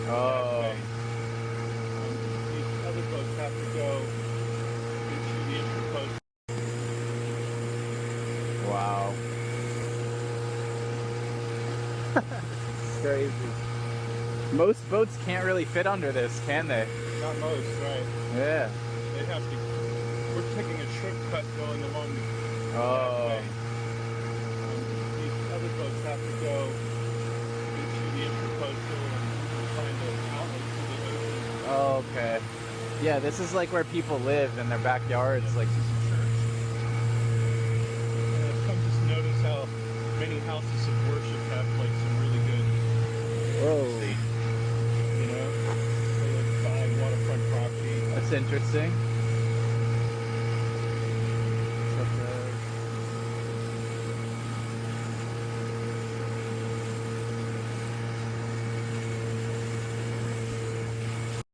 that Oh, way. These other boats have to go into the intercoastal. wow. Crazy. Most boats can't really fit under this, can they? Not most, right? Yeah. They have to. We're taking a shortcut going along that Oh, way. These other boats have to go into the intercoastal and find an outlet to the ocean. okay. Yeah, this is like where people live in their backyards. Like, Church. Come just notice how many houses of worship have like some really good whoa, seats. You know, they like buy waterfront property. that's interesting.